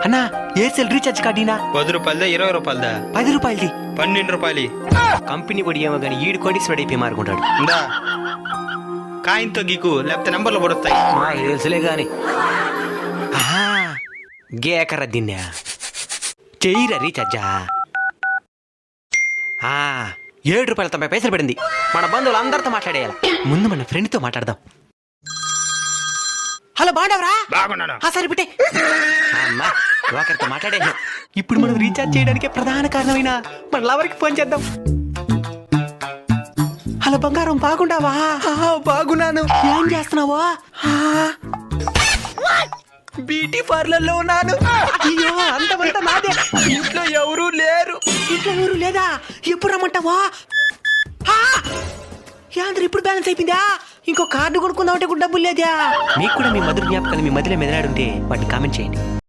అన్నా Aircel recharge కార్డీనా 10 రూపాయలదా 20 రూపాయలదా 10 రూపాయలది 12 రూపాయలు company పొడి ఏమో కానీ ఈడు కోటీశ్వరుడు అయిపోయి మారుకుంటాడు. ఇందా కాయంతో గీకు లేకపోతే నంబర్లు పడుస్తాయి. మాకు తెలుసులే గాని గేకర దిన్నా చెయ్యిరా రీఛార్జా. 7 రూపాయల 90 పైసలు పడింది. మన బంధువులు అందరితో మాట్లాడేయాలి. ముందు మన ఫ్రెండ్తో మాట్లాడదాం. హలో బాగున్నావరా? బాగున్నాను. సరే బిట్టే అమ్మా ఒకరితో మాట్లాడేను. ఇప్పుడు మనం రీఛార్జ్ చేయడానికి ప్రధాన కారణమైన మన లవర్కి ఫోన్ చేద్దాం. హలో బంగారం బాగుండావా? బాగున్నాను. ఏం చేస్తున్నావా? బ్యూటీ పార్లర్ లో ఉన్నాను. అయ్యో అంతమంతా నాదే. ఇంట్లో ఎవరూ లేరు. ఇంట్లో ఎవరు లేదా? ఎప్పుడు రమ్మంటావా? యాంద్ర ఇప్పుడు బ్యాలెన్స్ అయిపోయిందా? ఇంకో కార్డు కొనుక్కుందాం అంటే కూడా డబ్బులు లేదా? మీకు కూడా మీ మధుర జ్ఞాపకాలు మీ మధ్యలో మెదలాడుంటే వాటిని కామెంట్ చేయండి.